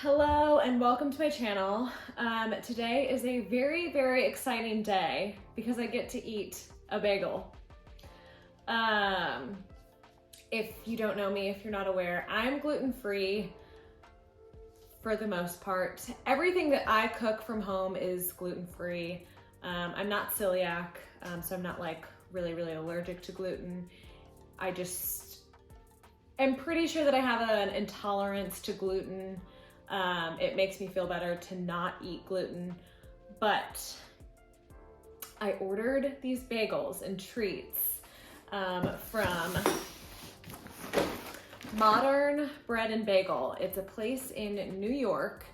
Hello and welcome to my channel. Today is a very, very exciting day because I get to eat a bagel. If you don't know me, if you're not aware, I'm gluten-free for the most part. Everything that I cook from home is gluten-free. I'm not celiac, so I'm not like really allergic to gluten. I just am pretty sure that I have an intolerance to gluten. It makes me feel better to not eat gluten, but I ordered these bagels and treats from Modern Bread and Bagel. It's a place in New York,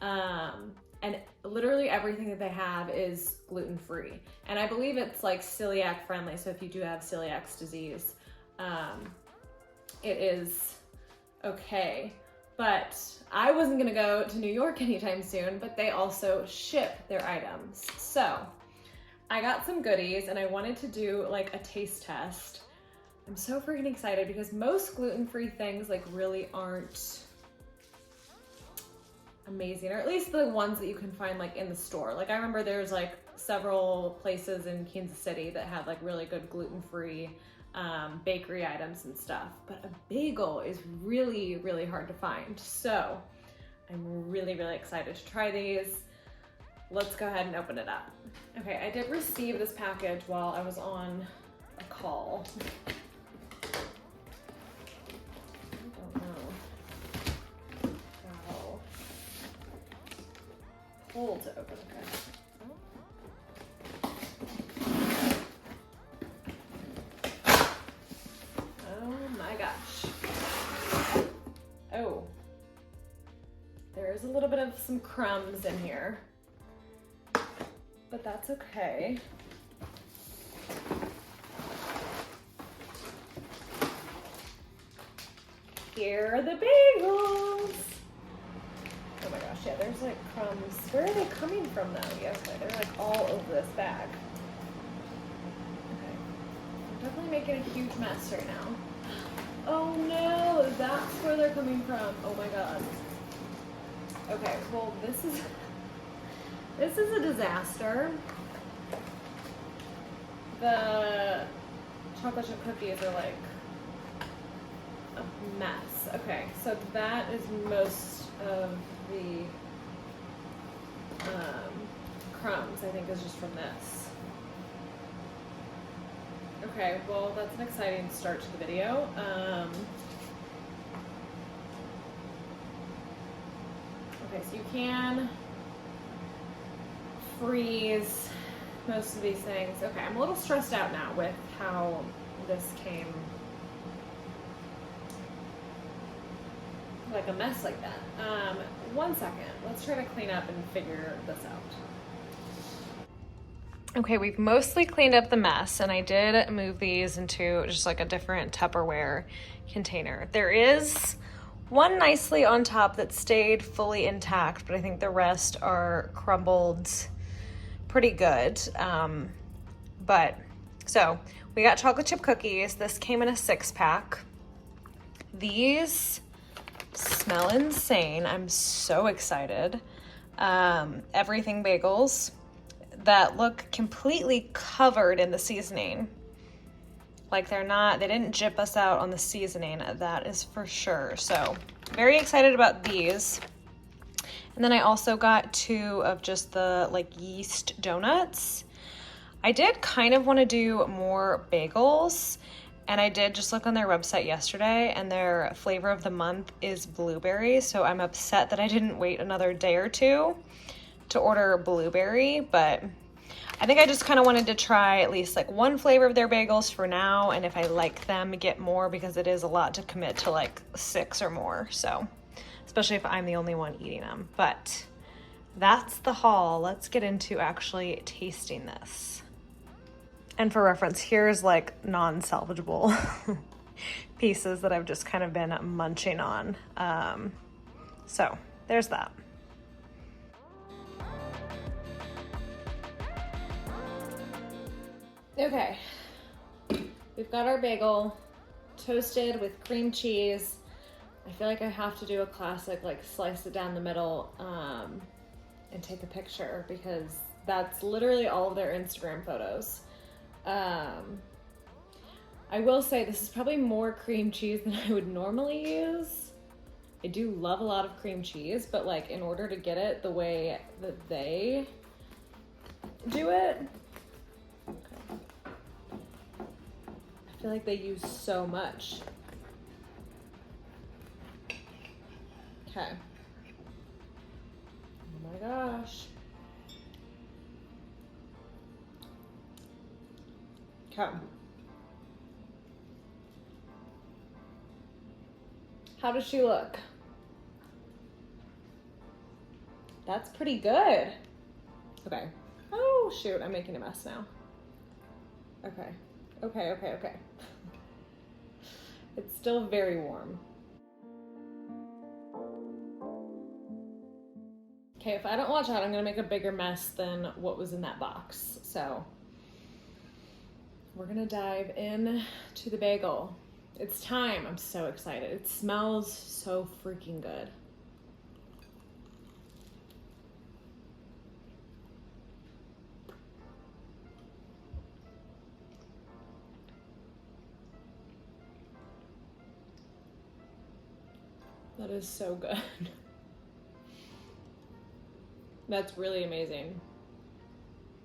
and literally everything that they have is gluten-free. And I believe it's like celiac friendly, so if you do have celiac disease, it is okay. But I wasn't gonna go to New York anytime soon, but they also ship their items. So I got some goodies and I wanted to do like a taste test. I'm so freaking excited because most gluten-free things like really aren't amazing, or at least the ones that you can find like in the store. Like I remember there's like several places in Kansas City that had like really good gluten-free bakery items and stuff, but a bagel is really hard to find. So I'm really excited to try these. Let's go ahead and open it up. Okay, I did receive this package while I was on a call. I don't know how cold to open. Okay. Oh, there's a little bit of some crumbs in here, but that's okay. Here are the bagels. Oh my gosh, yeah, there's like crumbs. Where are they coming from though? Yes, they're like all over this bag. Okay, I'm definitely making a huge mess right now. Oh no, that's where they're coming from. Oh my god. Okay, well this is a disaster. The chocolate chip cookies are like a mess. Okay, so that is most of the crumbs, I think, is just from this. Okay, well, that's an exciting start to the video. Okay, so you can freeze most of these things. Okay, I'm a little stressed out now with how this came like a mess like that. 1 second, let's try to clean up and figure this out. Okay, we've mostly cleaned up the mess, and I did move these into just like a different Tupperware container. There is one nicely on top that stayed fully intact, but I think the rest are crumbled pretty good. So we got chocolate chip cookies. This came in a 6-pack. These smell insane. I'm so excited. Everything bagels that look completely covered in the seasoning. Like they didn't jip us out on the seasoning, that is for sure. So very excited about these. And then I also got 2 of just the like yeast donuts. I did kind of want to do more bagels, and I did just look on their website yesterday, and their flavor of the month is blueberry. So I'm upset that I didn't wait another day or two to order blueberry, but I think I just kind of wanted to try at least like one flavor of their bagels for now, and if I like them, get more, because it is a lot to commit to like 6 or more. So especially if I'm the only one eating them. But that's the haul. Let's get into actually tasting this. And for reference, here's like non-salvageable pieces that I've just kind of been munching on. So there's that. Okay, we've got our bagel toasted with cream cheese. I I feel like I have to do a classic, like slice it down the middle and take a picture, because that's literally all of their Instagram photos. I will say this is probably more cream cheese than I would normally use. I do love a lot of cream cheese, but like in order to get it the way that they do it, okay. I feel like they use so much. Okay. Oh my gosh. Okay. How does she look? That's pretty good. Okay. Oh shoot, I'm making a mess now. Okay. Okay. It's still very warm. Okay, if I don't watch out, I'm gonna make a bigger mess than what was in that box. So we're gonna dive in to the bagel. It's time. I'm so excited. It smells so freaking good. That is so good. That's really amazing.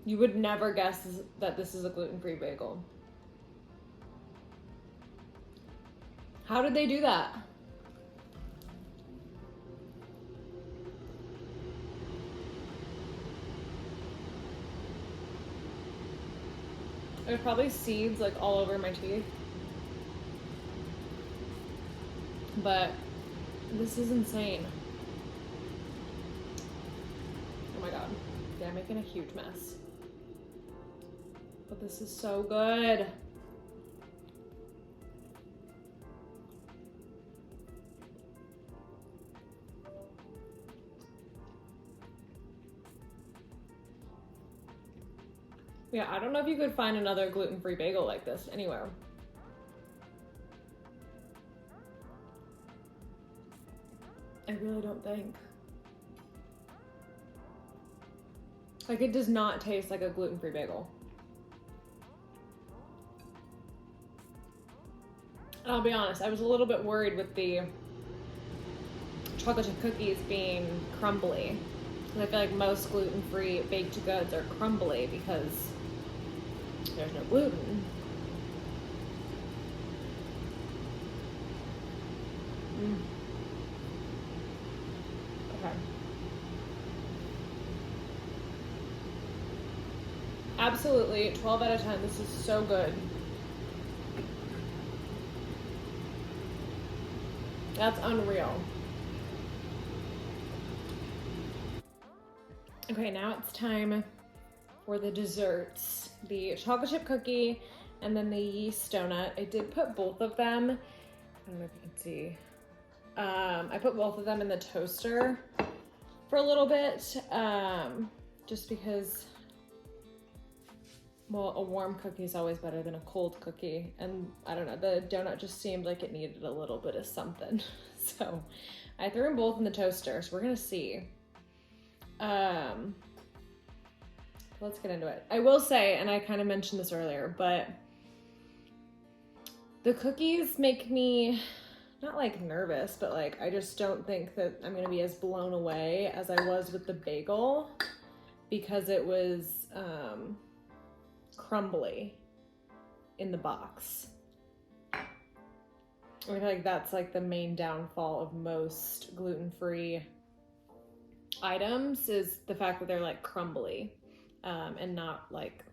You would never guess that this is a gluten-free bagel. How did they do that? There's probably seeds like all over my teeth. But this is insane. Oh my God. Yeah, I'm making a huge mess. But this is so good. Yeah, I don't know if you could find another gluten-free bagel like this anywhere. I really don't think. Like, it does not taste like a gluten-free bagel. And I'll be honest, I was a little bit worried with the chocolate chip cookies being crumbly. And I feel like most gluten-free baked goods are crumbly because there's no gluten. Okay. Absolutely, 12 out of 10. This is so good. That's unreal. Okay, now it's time for the desserts. The chocolate chip cookie and then the yeast donut. I did put both of them, I don't know if you can see. I put both of them in the toaster for a little bit, just because, well, a warm cookie is always better than a cold cookie. And I don't know, the donut just seemed like it needed a little bit of something. So I threw them both in the toaster, so we're gonna see. Let's get into it. I will say, and I kind of mentioned this earlier, but the cookies make me not like nervous, but like I just don't think that I'm gonna be as blown away as I was with the bagel, because it was crumbly in the box. I feel like that's like the main downfall of most gluten-free items, is the fact that they're like crumbly, and not like,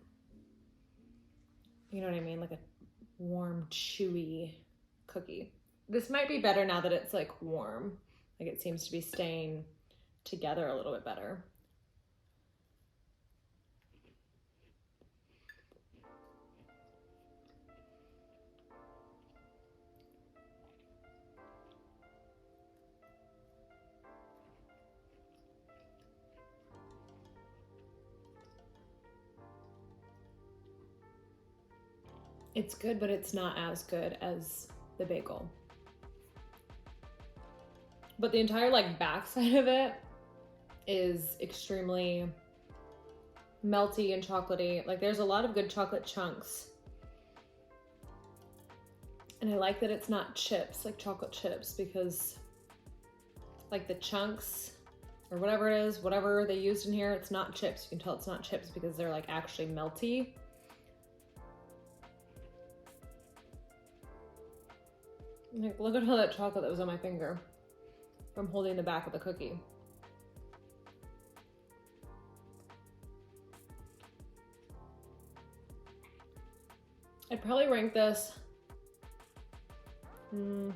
you know what I mean, like a warm, chewy cookie. This might be better now that it's like warm. Like it seems to be staying together a little bit better. It's good, but it's not as good as the bagel. but the entire like backside of it is extremely melty and chocolatey. Like there's a lot of good chocolate chunks. And I like that it's not chips, like chocolate chips, because like the chunks or whatever it is, whatever they used in here, it's not chips. You can tell it's not chips because they're like actually melty. Like, look at all that chocolate that was on my finger from holding the back of the cookie. I'd probably rank this like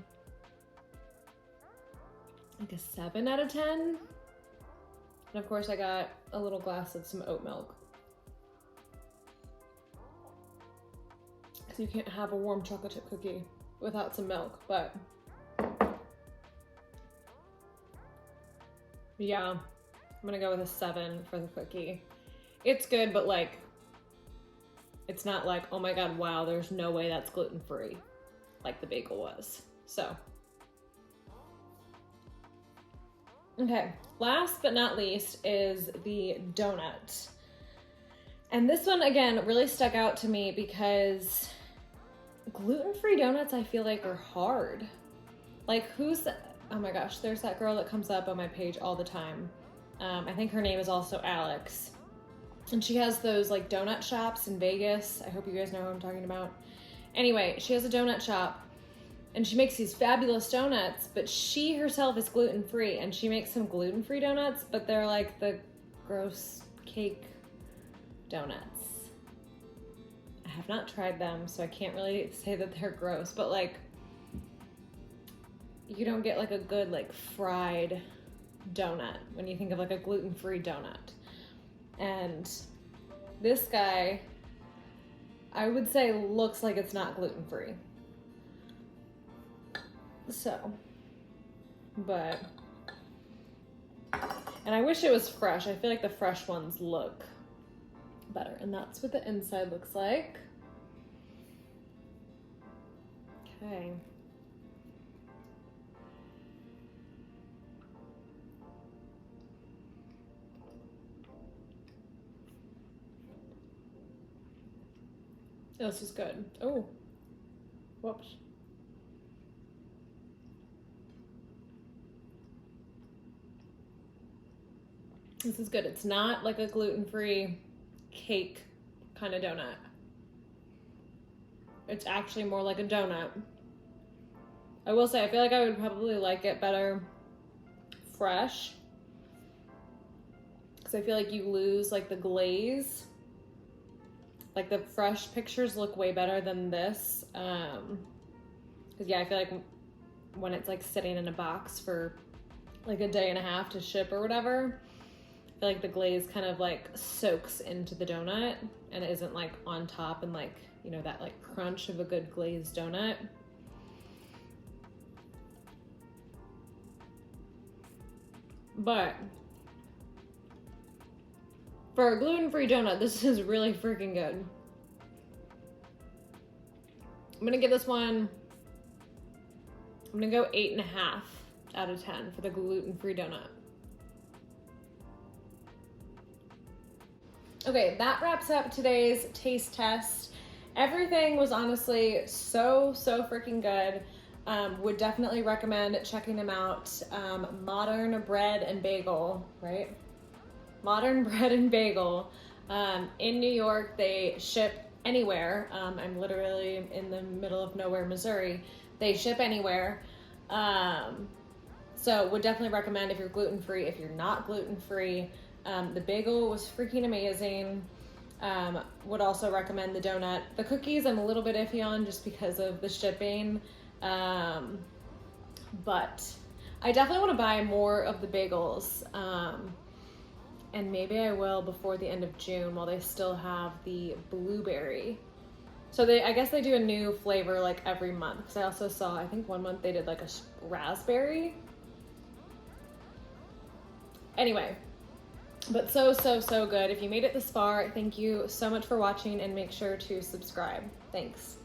a 7 out of 10. And of course I got a little glass of some oat milk. So you can't have a warm chocolate chip cookie without some milk, but yeah, I'm gonna go with a 7 for the cookie. It's good, but like, it's not like, oh my God, wow, there's no way that's gluten-free like the bagel was. So, okay, last but not least is the donut. And this one, again, really stuck out to me because gluten-free donuts, I feel like, are hard. Like, oh my gosh, there's that girl that comes up on my page all the time. I think her name is also Alex. And she has those like donut shops in Vegas. I hope you guys know what I'm talking about. Anyway, she has a donut shop and she makes these fabulous donuts, but she herself is gluten-free and she makes some gluten-free donuts, but they're like the gross cake donuts. I have not tried them, so I can't really say that they're gross, but like, you don't get like a good like fried donut when you think of like a gluten-free donut. And this guy, I would say, looks like it's not gluten-free. So, but, and I wish it was fresh. I feel like the fresh ones look better. And that's what the inside looks like. Okay. This is good. Oh, whoops. This is good. It's not like a gluten-free cake kind of donut. It's actually more like a donut. I will say, I feel like I would probably like it better fresh, because I feel like you lose like the glaze. Like the fresh pictures look way better than this. Because yeah, I feel like when it's like sitting in a box for like a day and a half to ship or whatever, I feel like the glaze kind of like soaks into the donut and it isn't like on top and like, you know, that like crunch of a good glazed donut. But for a gluten-free donut, this is really freaking good. I'm gonna give this one, I'm gonna go 8.5 out of 10 for the gluten-free donut. Okay, that wraps up today's taste test. Everything was honestly so freaking good. Would definitely recommend checking them out. Modern Bread and Bagel, right? Modern Bread and Bagel. In New York, they ship anywhere. I'm literally in the middle of nowhere, Missouri. They ship anywhere. So would definitely recommend if you're gluten-free. If you're not gluten-free, the bagel was freaking amazing. Would also recommend the donut. The cookies I'm a little bit iffy on just because of the shipping. But I definitely want to buy more of the bagels. And maybe I will before the end of June while they still have the blueberry. So I guess they do a new flavor like every month. Because I also saw, I think one month they did like a raspberry. Anyway, but so good. If you made it this far, thank you so much for watching and make sure to subscribe. Thanks.